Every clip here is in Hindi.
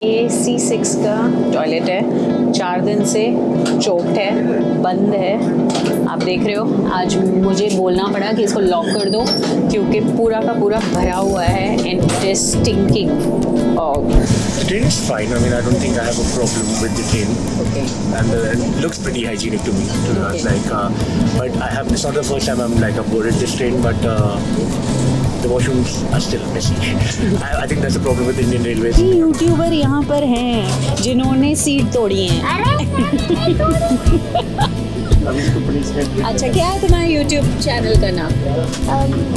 ये C6 का टॉयलेट है, 4 दिन से चोक्ड है, बंद है। आप देख रहे हो, आज मुझे बोलना पड़ा कि इसको लॉक कर दो क्योंकि पूरा का पूरा भरा हुआ है and it is stinking. The train is fine. I mean, I don't think I have a problem with the train. Okay. And it looks pretty hygienic to me. To be honest. But I have. It's not the first time I'm like aboarded this train, but the washrooms are still messy. I think that's a problem with Indian Railways. YouTuber यहाँ पर हैं जिन्होंने सीट तोड़ी है। अच्छा, क्या है तुम्हारा यूट्यूब चैनल का नाम?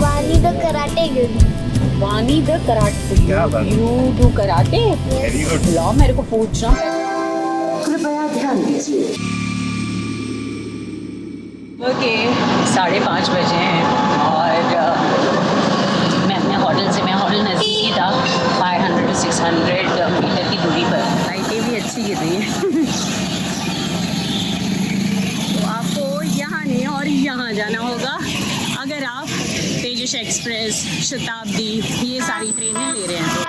वानी द कराटे गुरु। वानी द कराटे। क्या बात? You do karate? Very good. लो मेरे को पूछना। कृपया ध्यान दीजिए। ओके, 5:30 बजे हैं और मैं अपने होटल नज़दीक ही था, 500 to 600 मीटर की दूरी पर। लाइटें भी अच्छी गिर रही हैं। तो आपको यहाँ नहीं और यहाँ जाना होगा अगर आप तेजस एक्सप्रेस, शताब्दी, ये सारी ट्रेनें ले रहे हैं तो।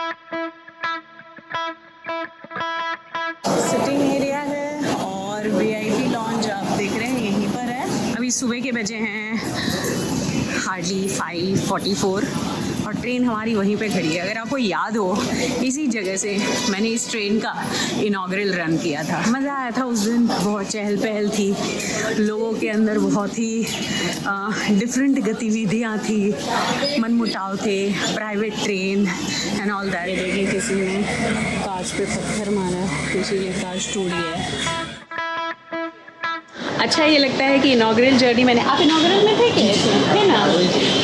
सिटिंग एरिया है और वीआईपी लॉन्ज आप देख रहे हैं यहीं पर है। अभी सुबह के बजे हैं हार्डली 5:44 और ट्रेन हमारी वहीं पे खड़ी है। अगर आपको याद हो, इसी जगह से मैंने इस ट्रेन का इनॉग्रल रन किया था। मज़ा आया था उस दिन, बहुत चहल पहल थी, लोगों के अंदर बहुत ही डिफरेंट गतिविधियाँ थी, मनमुटाव थे, private train and all that. देखिए किसी ने कांच पे पत्थर मारा, किसी ने कांच तोड़ी है। अच्छा, ये लगता है कि इनॉग्रल जर्नी आप इनॉग्रल में थे ना?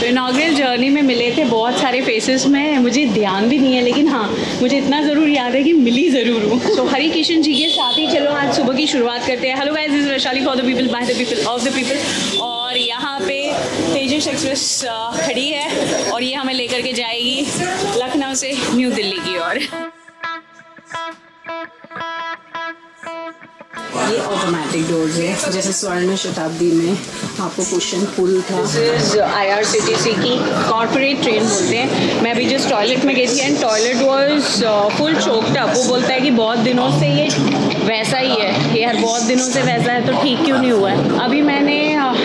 तो इनॉग्रल जर्नी में मिले थे बहुत सारे फेसेस में, मुझे ध्यान भी नहीं है, लेकिन हाँ मुझे इतना ज़रूर याद है कि मिली ज़रूर हूँ। तो हरी किशन जी के साथ ही चलो आज सुबह की शुरुआत करते हैं। Hello guys, this is Vaishali for the people, by the people, of the people. और यहाँ पे तेजस एक्सप्रेस खड़ी है और ये हमें लेकर के जाएगी लखनऊ से न्यू दिल्ली की ओर। ये ऑटोमेटिक डोर्स है, जैसे स्वर्ण शताब्दी में आपको कुशन पुल था। दिस इज IRCTC की कॉर्पोरेट ट्रेन बोलते हैं। मैं अभी जस्ट टॉयलेट में गई थी and toilet was full choked up. वो बोलता है कि बहुत दिनों से ये वैसा ही है यार, बहुत दिनों से वैसा है तो ठीक क्यों नहीं हुआ है। अभी मैंने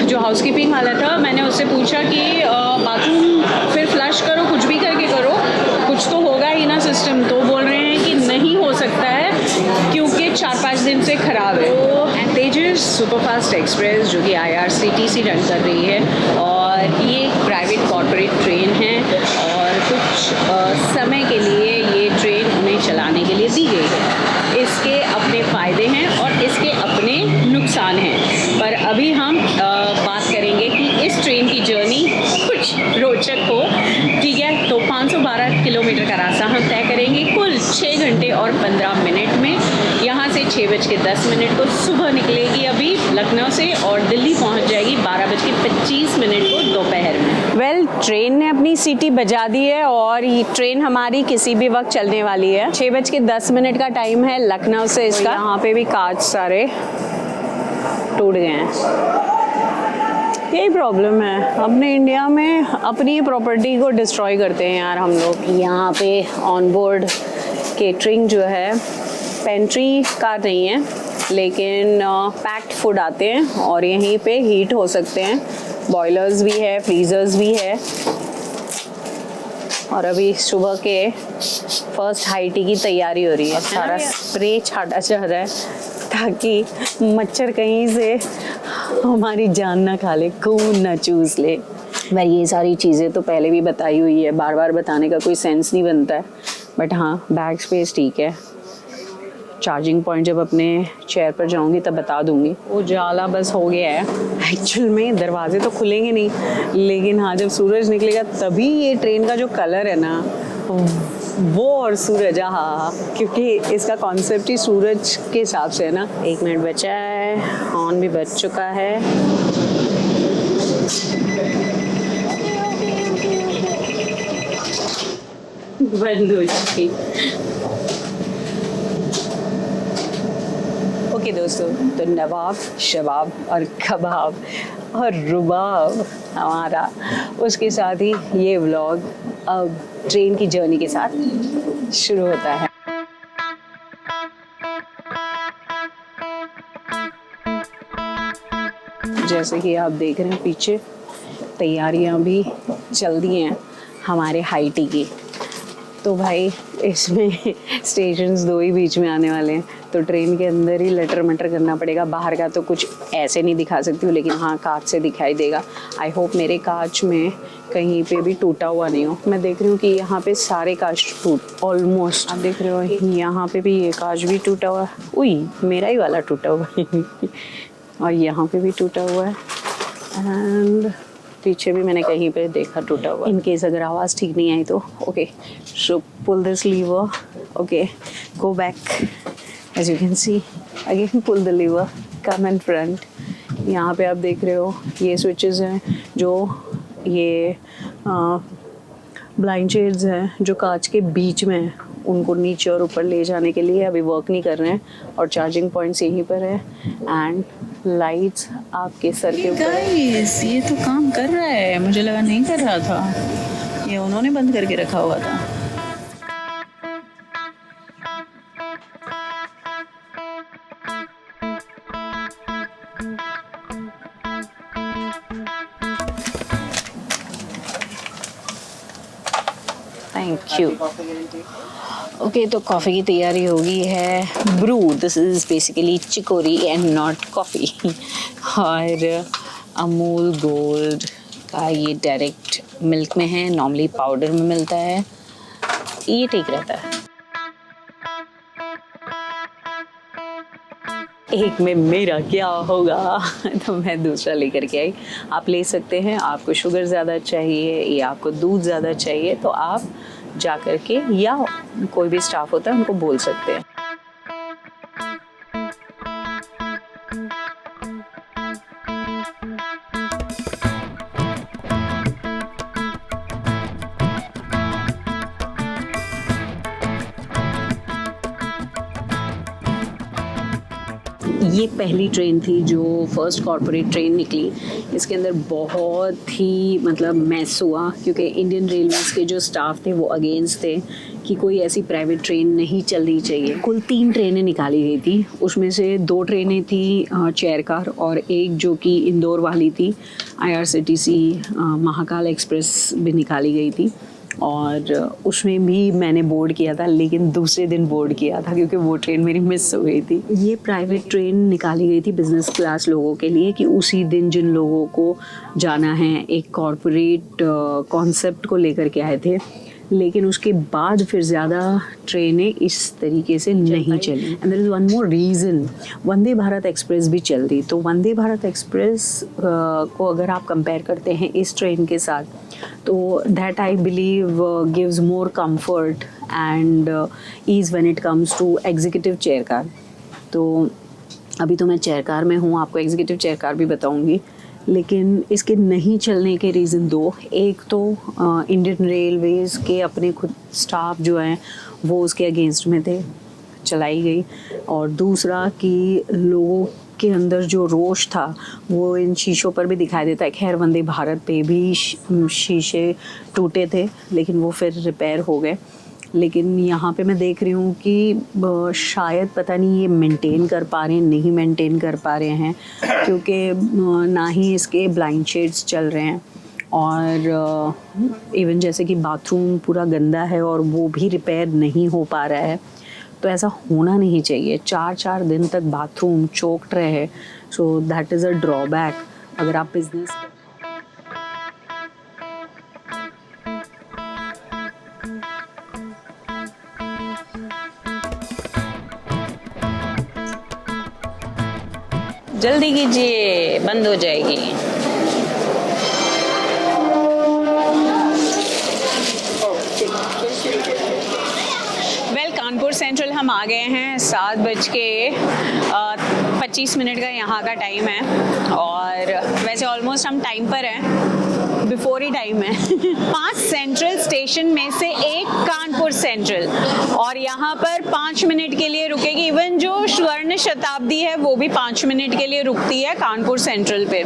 जो हाउसकीपिंग वाला था, मैंने उससे पूछा कि बाथरूम फिर फ्लश करो, कुछ भी करके करो, कुछ तो होगा ही ना सिस्टम। तो बोल रहे हैं कि नहीं हो सकता है क्योंकि 4-5 दिन से ख़राब है। तो तेजस सुपरफास्ट एक्सप्रेस जो कि IRCTC रन कर रही है और ये एक प्राइवेट कॉर्पोरेट ट्रेन है और कुछ समय के लिए ये ट्रेन उन्हें चलाने के लिए दी गई है। इसके अपने फ़ायदे हैं और इसके अपने नुकसान हैं, पर अभी हम बात करेंगे कि इस ट्रेन की जर्नी कुछ रोचक हो। ठीक है, तो 512 किलोमीटर का रास्ता हम तय करेंगे कुल 6 घंटे और 15 मिनट में। यहाँ से 6:10 को सुबह निकलेगी अभी लखनऊ से और दिल्ली पहुँच जाएगी 12:25 को दोपहर में। वेल, ट्रेन ने अपनी सीटी बजा दी है और ये ट्रेन हमारी किसी भी वक्त चलने वाली है। 6:10 का टाइम है लखनऊ से इसका। यहाँ पे भी कांच सारे टूट गए हैं। यही प्रॉब्लम है, अपने इंडिया में अपनी प्रॉपर्टी को डिस्ट्रॉय करते हैं यार हम लोग। यहाँ पे ऑन बोर्ड केटरिंग जो है, पेंट्री कार नहीं है लेकिन पैक्ड फूड आते हैं और यहीं पे हीट हो सकते हैं। बॉयलर्स भी है, फ्रीज़र्स भी है और अभी सुबह के फर्स्ट हाई टी की तैयारी हो रही है। सारा स्प्रे छाटा जा रहा है ताकि मच्छर कहीं से हमारी जान ना खा ले, खून ना चूस ले। मैं ये सारी चीज़ें तो पहले भी बताई हुई है, बार बार बताने का कोई सेंस नहीं बनता है, बट हाँ बैक स्पेस ठीक है। चार्जिंग पॉइंट जब अपने चेयर पर जाऊंगी तब बता दूंगी। उजाला बस हो गया है, एक्चुअल में दरवाजे तो खुलेंगे नहीं, लेकिन हाँ जब सूरज निकलेगा तभी ये ट्रेन का जो कलर है ना वो और सूरज, हाँ, क्योंकि इसका कॉन्सेप्ट ही सूरज के हिसाब से है ना। 1 मिनट बचा है, हॉर्न भी बज चुका है। बंद हो चुकी। ओके दोस्तों, तो नवाब, शबाब और कबाब और रुबाब हमारा, उसके साथ ही ये व्लॉग अब ट्रेन की जर्नी के साथ शुरू होता है। जैसे कि आप देख रहे हैं पीछे तैयारियां भी चल दी हैं हमारे हाई टी की। तो भाई इसमें स्टेशंस 2 ही बीच में आने वाले हैं, तो ट्रेन के अंदर ही लटर मटर करना पड़ेगा। बाहर का तो कुछ ऐसे नहीं दिखा सकती हूँ, लेकिन हाँ कांच से दिखाई देगा। आई होप मेरे कांच में कहीं पे भी टूटा हुआ नहीं हो। मैं देख रही हूँ कि यहाँ पे सारे कांच ऑलमोस्ट, आप देख रहे हो यहाँ पे भी ये कांच भी टूटा हुआ है। उई, मेरा ही वाला टूटा हुआ है और यहाँ पे भी टूटा हुआ है एंड पीछे भी मैंने कहीं पे देखा टूटा हुआ। इन केस अगर आवाज़ ठीक नहीं आई तो okay, so pull this lever, okay, go back, as you can see again pull the lever, come in front. यहाँ पे आप देख रहे हो ये स्विचेस हैं जो ये ब्लाइंड शेड्स हैं जो कांच के बीच में हैं, उनको नीचे और ऊपर ले जाने के लिए अभी वर्क नहीं कर रहे हैं और चार्जिंग पॉइंट्स यहीं पर है एंड लाइट्स आपके सर के ऊपर। गाइस ये तो काम कर रहा है, मुझे लगा नहीं कर रहा था, ये उन्होंने बंद करके रखा हुआ था। Thank you. ओके, तो कॉफ़ी की तैयारी हो गई है। Bru, this is basically chicory and not coffee और अमूल गोल्ड का ये डायरेक्ट मिल्क में है, नॉर्मली पाउडर में मिलता है, ये ठीक रहता है। एक में मेरा क्या होगा तो मैं दूसरा लेकर के आई। आप ले सकते हैं, आपको शुगर ज़्यादा चाहिए या आपको दूध ज़्यादा चाहिए तो आप जा कर के या कोई भी स्टाफ होता है उनको बोल सकते हैं। ये पहली ट्रेन थी जो फर्स्ट कॉर्पोरेट ट्रेन निकली। इसके अंदर बहुत ही मतलब मैस हुआ क्योंकि इंडियन रेलवेज़ के जो स्टाफ थे वो अगेंस्ट थे कि कोई ऐसी प्राइवेट ट्रेन नहीं चलनी चाहिए। कुल 3 ट्रेनें निकाली गई थी, उसमें से 2 ट्रेनें थी चेयर कार और एक जो कि इंदौर वाली थी IRCTC महाकाल एक्सप्रेस भी निकाली गई थी और उसमें भी मैंने बोर्ड किया था, लेकिन दूसरे दिन बोर्ड किया था क्योंकि वो ट्रेन मेरी मिस हो गई थी। ये प्राइवेट ट्रेन निकाली गई थी बिजनेस क्लास लोगों के लिए कि उसी दिन जिन लोगों को जाना है, एक कॉर्पोरेट कॉन्सेप्ट को लेकर के आए थे, लेकिन उसके बाद फिर ज़्यादा ट्रेनें इस तरीके से नहीं चली। And there is one more reason, Vande Bharat express भी चल रही। तो वंदे भारत एक्सप्रेस को अगर आप कंपेयर करते हैं इस ट्रेन के साथ तो that I believe gives more comfort and ease when it comes to executive chair car. तो अभी तो मैं चेयर कार में हूँ, आपको एग्जीक्यूटिव चेयर कार भी बताऊँगी, लेकिन इसके नहीं चलने के रीज़न 2। एक तो इंडियन रेलवेज़ के अपने खुद स्टाफ जो हैं वो उसके अगेंस्ट में थे, चलाई गई, और दूसरा कि लोगों के अंदर जो रोष था वो इन शीशों पर भी दिखाई देता है। खैर वंदे भारत पे भी शीशे टूटे थे लेकिन वो फिर रिपेयर हो गए। लेकिन यहाँ पे मैं देख रही हूँ कि शायद पता नहीं ये मेंटेन कर पा रहे हैं, नहीं मेंटेन कर पा रहे हैं, क्योंकि ना ही इसके ब्लाइंड शेड्स चल रहे हैं और इवन जैसे कि बाथरूम पूरा गंदा है और वो भी रिपेयर नहीं हो पा रहा है। तो ऐसा होना नहीं चाहिए, 4-4 दिन तक बाथरूम चोक्ड रहे। So that is a drawback अगर आप बिजनेस। जल्दी कीजिए, बंद हो जाएगी। कानपुर सेंट्रल हम आ गए हैं, 7:25 का यहाँ का टाइम है और वैसे ऑलमोस्ट हम टाइम पर हैं। बिफोर ही टाइम है। 5 सेंट्रल स्टेशन में से एक कानपुर सेंट्रल, और यहाँ पर 5 मिनट के लिए रुकेगी। इवन जो स्वर्ण शताब्दी है वो भी 5 मिनट के लिए रुकती है कानपुर सेंट्रल पे।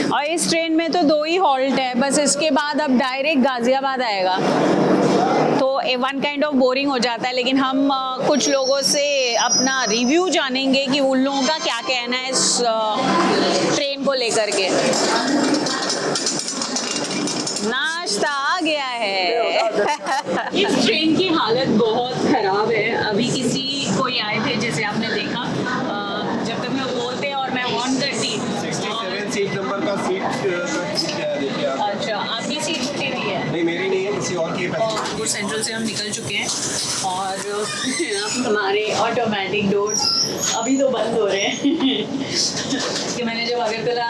और इस ट्रेन में तो 2 ही हॉल्ट है बस, इसके बाद अब डायरेक्ट गाजियाबाद आएगा, तो वन काइंड ऑफ बोरिंग हो जाता है। लेकिन हम कुछ लोगों से अपना रिव्यू जानेंगे कि उन लोगों का क्या कहना है इस ट्रेन को लेकर के। नाश्ता आ गया है। इस ट्रेन की हालत बहुत खराब है। अभी कोई आए थे जैसे आपने देखा, जब तक मैं बोलते और मैं ऑन करती 67 सीट नंबर का सीट देखिए आप। अच्छा, आपकी सीट छूटी हुई है? नहीं, मेरी नहीं है, किसी और की है। कानपुर सेंट्रल से हम निकल चुके हैं और हमारे ऑटोमेटिक डोर्स अभी तो बंद हो रहे हैं। कि मैंने जब अगरतला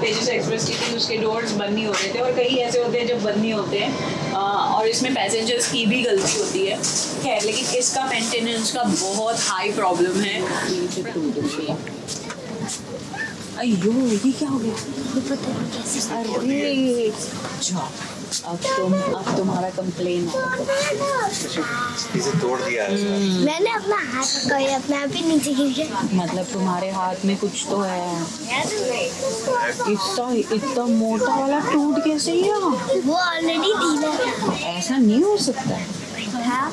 तेजस एक्सप्रेस की थी उसके डोर्स बंद नहीं हो रहे थे, और कई ऐसे होते हैं जब बंद नहीं होते हैं, और इसमें पैसेंजर्स की भी गलती होती है। खैर, लेकिन इसका मेंटेनेंस का बहुत हाई प्रॉब्लम है। अयो, ये क्या हो गया? अरे अब तुम्हारा कंप्लेन है। इसे तोड़ दिया है। मैंने अपना हाथ पकड़ा, अपना आप ही नीचे गिर गया। मतलब तुम्हारे हाथ में कुछ तो है। इतना मोटा वाला टूट कैसे गया? वो ऑलरेडी ढीला था। ऐसा नहीं हो सकता, हाँ,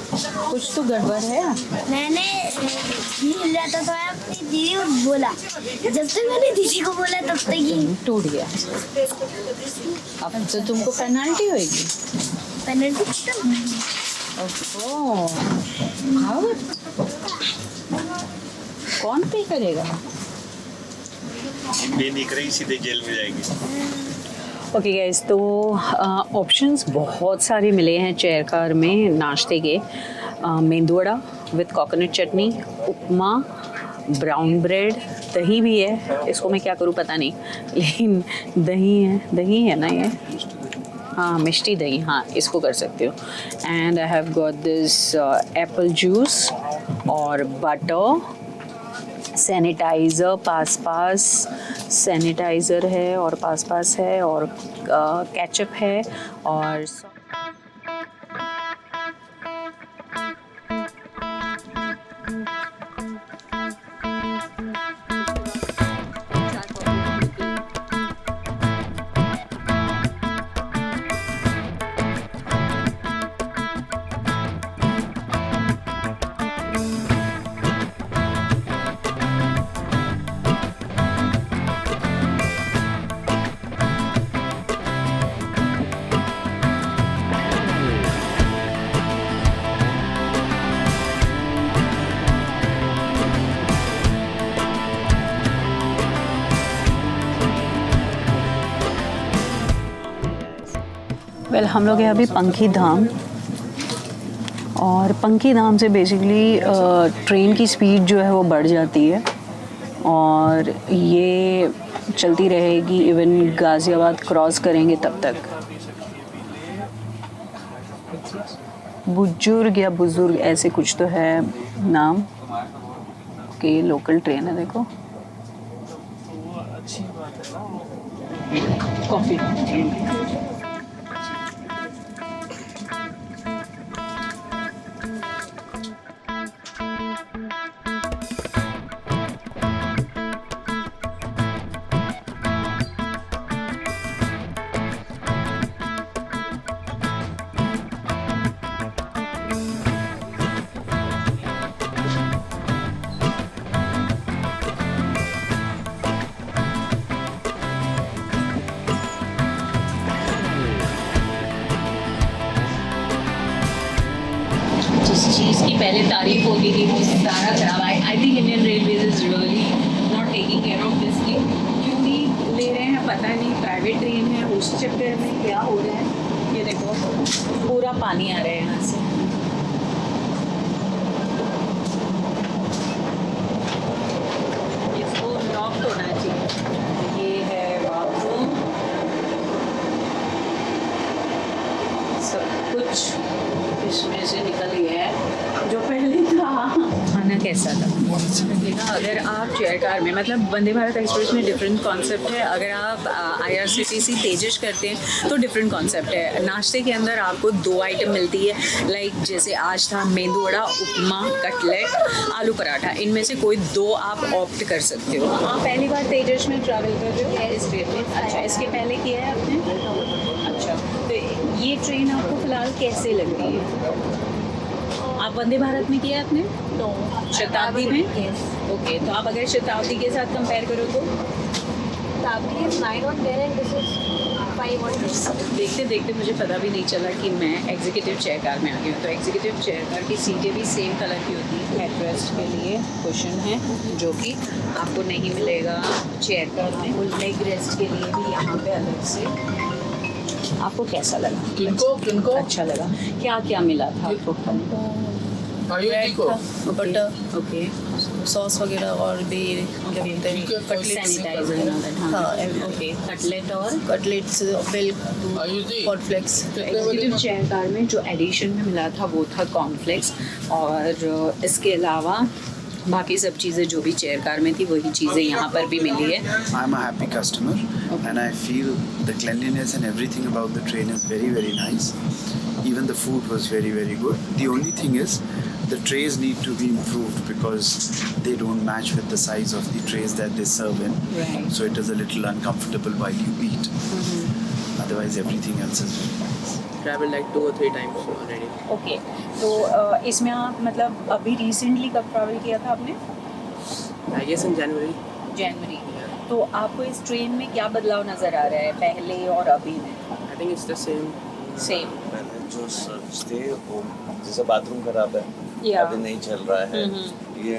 कुछ तो गड़बड़ है। मैंने हिल जाता तो मैं अपनी दीदी को बोला, जब तक मैंने दीदी को बोला तब तक ही टूट गया। अब तो तुमको पेनल्टी होगी। पेनल्टी कौन पे करेगा? ये नहीं करेगी, सीधे जेल में जाएगी। ओके गाइस, तो ऑप्शंस बहुत सारे मिले हैं चेयर कार में नाश्ते के। मेंदू vada with coconut chutney, upma, brown bread, दही भी है। इसको मैं क्या करूँ पता नहीं, लेकिन दही है ना ये? हाँ, मिष्टी दही, हाँ इसको कर सकते हो। And I have got this Apple juice और बटर, सैनिटाइज़र, पास सैनिटाइज़र है और पास है, और केचप है और हम लोग हैं अभी पंखी धाम, और पंखी धाम से बेसिकली ट्रेन की स्पीड जो है वो बढ़ जाती है, और ये चलती रहेगी इवन गाज़ियाबाद क्रॉस करेंगे तब तक। बुजुर्ग या बुजुर्ग ऐसे कुछ तो है नाम कि लोकल ट्रेन है। देखो कॉफ़ी। चीज़ की पहले तारीफ होती थी वो सारा खराब। I think Indian railways is really not taking care of this thing. क्यों नहीं ले रहे हैं पता नहीं, प्राइवेट ट्रेन है, उस चक्कर में क्या हो रहा है। ये देखो पूरा पानी आ रहा है यहाँ से। इसको लॉक होना चाहिए। ये है बाथरूम, सब कुछ इसमें से निकल गया है जो पहले था। खाना कैसा लगा? देखा, अगर आप चेयर कार में मतलब वंदे भारत एक्सप्रेस में डिफरेंट कॉन्सेप्ट है, अगर आप IRCTC तेजस करते हैं तो डिफरेंट कॉन्सेप्ट है। नाश्ते के अंदर आपको 2 आइटम मिलती है, लाइक जैसे आज था मेंदू वड़ा, उपमा, कटलेट, आलू पराठा, इनमें से कोई 2 आप ऑप्ट कर सकते हो। आप पहली बार तेजस में ट्रैवल कर रहे हो इस ट्रेन में? अच्छा, इसके पहले किया है आपने? अच्छा, तो ये ट्रेन आपको फिलहाल कैसे लग रही है? आप वंदे भारत में किया है आपने? शताब्दी में? ओके, तो आप अगर शताब्दी के साथ कंपेयर करो तो शताब्दी is 9 on 10 and this is 5 on 10. देखते देखते मुझे पता भी नहीं चला कि मैं एग्जीक्यूटिव चेयर कार में आ गई हूँ। तो एग्जीक्यूटिव चेयर कार की सीटें भी सेम कलर की होती है। हेडरेस्ट के लिए कुशन है जो कि आपको नहीं मिलेगा चेयर कार में। लेग रेस्ट के लिए भी यहाँ पे अलग से। आपको कैसा लगा? किनको अच्छा लगा। क्या क्या मिला था आपको? आयुषी को बटर, ओके, सॉस वगैरह और भी क्या बोलते हैं, कटलेट्स, सैनिटाइजर, हाँ, ओके, कटलेट और cutlets, milk, Ayushi cornflakes. Executive chair car में जो एडिशन में मिला था वो था कॉर्नफ्लेक्स, और इसके अलावा बाकी सब चीज़ें जो भी चेयर कार में थी वही चीज़ें यहाँ पर भी मिली है। I'm a happy customer and I feel the cleanliness and everything about the train is very, very nice. Even the food was very, very good. The only thing is the trays need to be improved because they don't match with the size of the trays that they serve in. Right. So it is a little uncomfortable while you eat. Otherwise everything else is very nice. traveled like 2 or 3 times already. Okay, तो इसमें आप मतलब अभी रिसेंटली कब ट्रैवल किया था आपने? I guess in January. जनवरी। तो आपको इस ट्रेन में क्या बदलाव नज़र आ रहा है पहले और अभी में? I think it's the same. Same. मैंने जो सर्च थे वो जैसे बाथरूम खराब है, Yeah. अभी नहीं चल रहा है, ये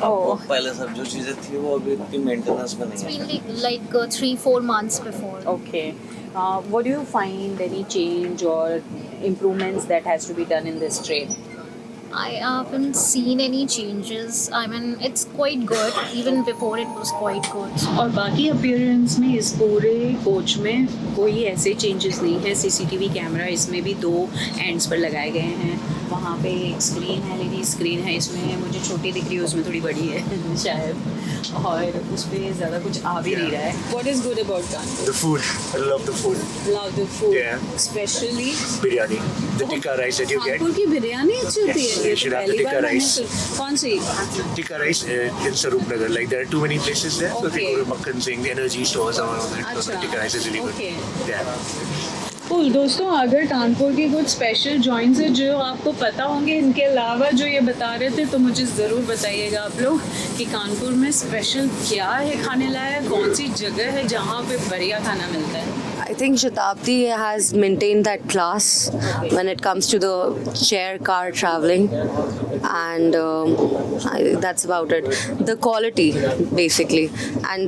आपको पहले सब जो चीज़ें थी वो अभी इतनी मेंटेनेंस में It's नहीं been है। like 3-4 months before. Okay. What do you find any change or improvements that has to be done in this train? I haven't seen any changes. I mean, it's quite good. Even before it was quite good. और बाकी अपीयरेंस में इस पूरे कोच में कोई ऐसे चेंजेस नहीं है। CCTV कैमरा इसमें भी 2 एंड्स पर लगाए गए हैं। वहाँ पे एक स्क्रीन है, LED स्क्रीन है, इसमें मुझे छोटी दिख रही है, उसमें थोड़ी बड़ी है शायद, और उस पर ज़्यादा कुछ आ भी नहीं रहा है। What is good about Kanpur? The food, I love the food. Love the food. Yeah. Especially Biryani, the tikka rice that you get. Kanpur की बिरयानी अच्छी होती है। Yes, ये you तो should have the पहली tikka बार मैंने rice. कौन सी? Tikka rice in Sarupnagar. Like there are too many places there. So if you Okay. go to Makkan Singh, the energy stores and all of that. So the अच्छा, tikka rice is really good. okay. Yeah. Cool, दोस्तों अगर कानपुर की कुछ स्पेशल जॉइंट्स है जो आपको पता होंगे इनके अलावा जो ये बता रहे थे तो मुझे ज़रूर बताइएगा आप लोग कि कानपुर में स्पेशल क्या है खाने लायक, कौन सी जगह है जहाँ पे बढ़िया खाना मिलता है। I think Shatabdi has maintained that class when it comes to the chair car traveling, and that's about it. The quality, basically, and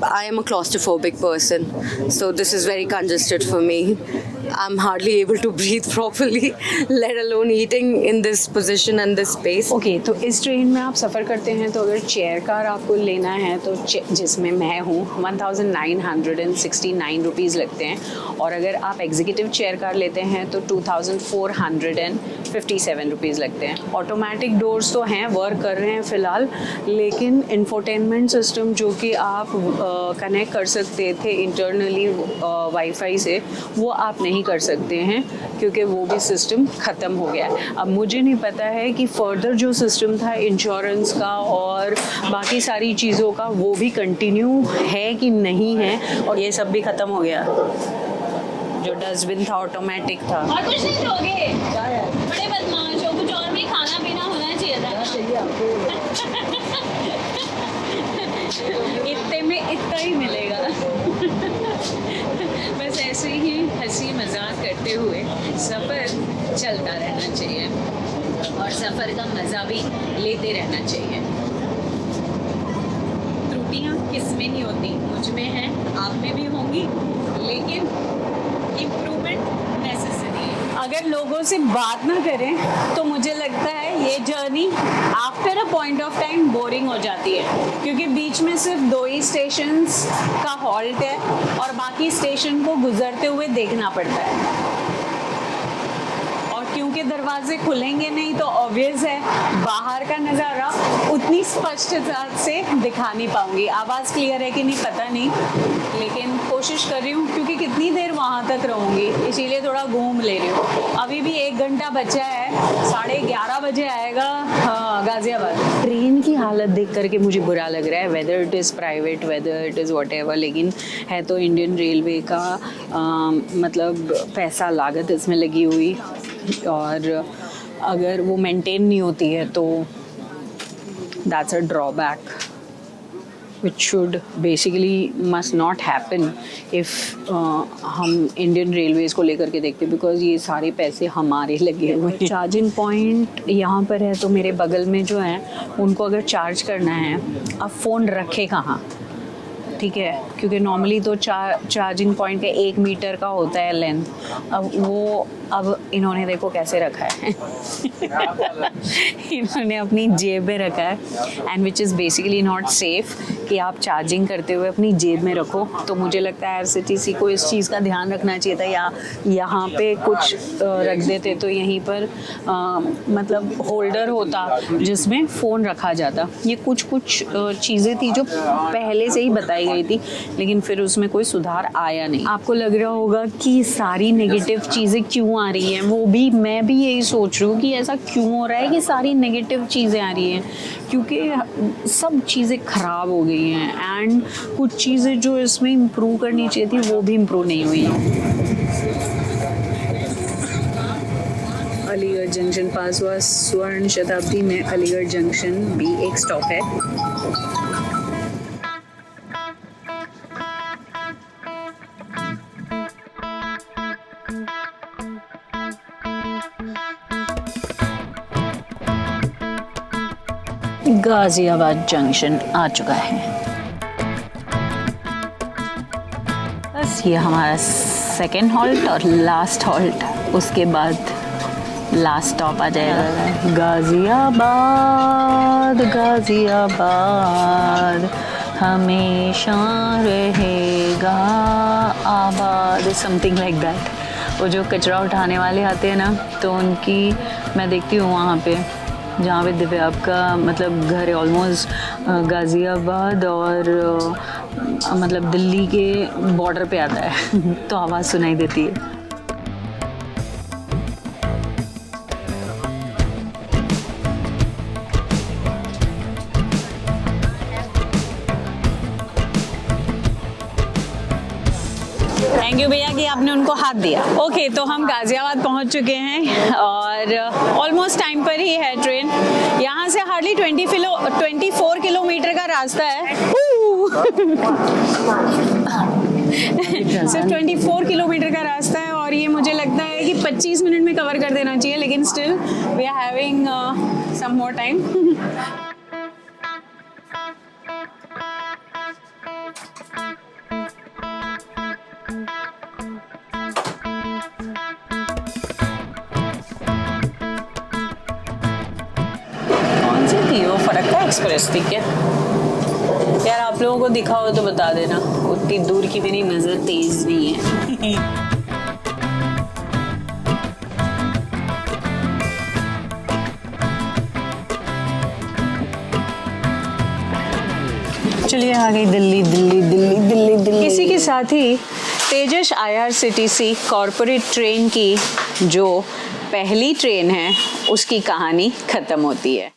I am a claustrophobic person, so this is very congested for me. I'm hardly able to breathe properly, let alone eating in this position and this space. Okay, तो इस ट्रेन में आप सफ़र करते हैं तो अगर चेयर कार आपको लेना है तो जिसमें मैं हूँ 1969 रुपीज़ लगते हैं, और अगर आप एग्जीक्यूटिव चेयर कार लेते हैं तो 2457 रुपीज़ लगते हैं। ऑटोमेटिक डोर्स तो हैं, वर्क कर रहे हैं फ़िलहाल, लेकिन इंफोटेनमेंट सिस्टम जो कि आप कनेक्ट कर सकते थे इंटरनली वाईफाई से, वो आप नहीं कर सकते हैं क्योंकि वो भी सिस्टम ख़त्म हो गया है। अब मुझे नहीं पता है कि फर्दर जो सिस्टम था इंश्योरेंस का और बाकी सारी चीज़ों का वो भी कंटिन्यू है कि नहीं है, और ये सब भी ख़त्म हो गया। जो डस्टबिन था ऑटोमेटिक था। और कुछ नहीं दोगे? बड़े बदमाश हो, कुछ और भी खाना पीना होना चाहिए था। इतने में इतना ही मिलेगा। बस ऐसे ही हंसी मजाक करते हुए सफ़र चलता रहना चाहिए और सफ़र का मज़ा भी लेते रहना चाहिए। त्रुटियाँ किस में नहीं होती, मुझ में हैं, आप में भी होंगी, लेकिन इम्प्रूवमेंट नेसेसरी है। अगर लोगों से बात ना करें तो मुझे लगता है ये journey after a point of time boring हो जाती है, क्योंकि बीच में सिर्फ 2 ही स्टेशंस का हॉल्ट है और बाकी स्टेशन को गुजरते हुए देखना पड़ता है। और क्योंकि के दरवाजे खुलेंगे नहीं तो ऑब्वियस है बाहर का नज़ारा उतनी स्पष्टता से दिखा नहीं पाऊंगी। आवाज़ क्लियर है कि नहीं पता नहीं, लेकिन कोशिश कर रही हूँ क्योंकि कितनी देर वहाँ तक रहूँगी, इसीलिए थोड़ा घूम ले रही हूँ। अभी भी 1 घंटा बचा है, 11:30 बजे आएगा गाजियाबाद। ट्रेन की हालत देख करके मुझे बुरा लग रहा है, whether it is private, whether it is whatever, लेकिन है तो इंडियन रेलवे का मतलब पैसा लागत इसमें लगी हुई, और अगर वो मेंटेन नहीं होती है तो that's a drawback which should basically must not happen if हम इंडियन रेलवेज को लेकर के देखते, बिकॉज ये सारे पैसे हमारे लगे हुए हैं। चार्जिंग पॉइंट यहाँ पर है तो मेरे बगल में जो है उनको अगर चार्ज करना है, अब फ़ोन रखे कहाँ, ठीक है, क्योंकि नॉर्मली तो चार्जिंग पॉइंट का 1 मीटर का होता है लेंथ, अब इन्होंने देखो कैसे रखा है इन्होंने अपनी जेब में रखा है, and which is basically not safe कि आप चार्जिंग करते हुए अपनी जेब में रखो। तो मुझे लगता है आईआरसीटीसी को इस चीज़ का ध्यान रखना चाहिए था, या यहाँ पे कुछ रख देते तो यहीं पर मतलब होल्डर होता जिसमें फ़ोन रखा जाता। ये कुछ चीज़ें थी जो पहले से ही बताई गई थी, लेकिन फिर उसमें कोई सुधार आया नहीं। आपको लग रहा होगा कि सारी नेगेटिव चीज़ें क्यों आ रही हैं, वो भी मैं भी यही सोच रही हूँ कि ऐसा क्यों हो रहा है कि सारी नेगेटिव चीज़ें आ रही हैं, क्योंकि सब चीज़ें ख़राब हो गई हैं, एंड कुछ चीज़ें जो इसमें इम्प्रूव करनी चाहिए थी वो भी इम्प्रूव नहीं हुई हैं। अलीगढ़ जंक्शन पास हुआ, स्वर्ण शताब्दी में अलीगढ़ जंक्शन भी एक स्टॉप है। गाजियाबाद जंक्शन आ चुका है। बस ये हमारा सेकेंड हॉल्ट और लास्ट हॉल्ट, उसके बाद लास्ट स्टॉप आ जाएगा गाजियाबाद। गाजियाबाद हमेशा रहेगा आबाद, समथिंग लाइक दैट। वो जो कचरा उठाने वाले आते हैं ना, तो उनकी मैं देखती हूँ वहाँ पे, जहाँ पे दिव्या का मतलब घर है ऑलमोस्ट गाज़ियाबाद और मतलब दिल्ली के बॉर्डर पे आता है तो आवाज़ सुनाई देती है। थैंक यू भैया कि आपने उनको हाथ दिया। ओके, तो हम गाजियाबाद पहुंच चुके हैं और ऑलमोस्ट टाइम पर ही है ट्रेन। यहाँ से हार्डली 24 किलोमीटर का रास्ता है सिर्फ 24 किलोमीटर का रास्ता है, और ये मुझे लगता है कि 25 मिनट में कवर कर देना चाहिए, लेकिन still we are having some more time. वो फरक्का एक्सप्रेस थी क्या यार? आप लोगों को दिखा हो तो बता देना, उतनी दूर की मेरी नजर तेज नहीं है। चलिए आ गई दिल्ली दिल्ली दिल्ली दिल्ली दिल्ली। इसी के साथ ही तेजस आईआरसीटीसी कॉरपोरेट ट्रेन की जो पहली ट्रेन है उसकी कहानी खत्म होती है।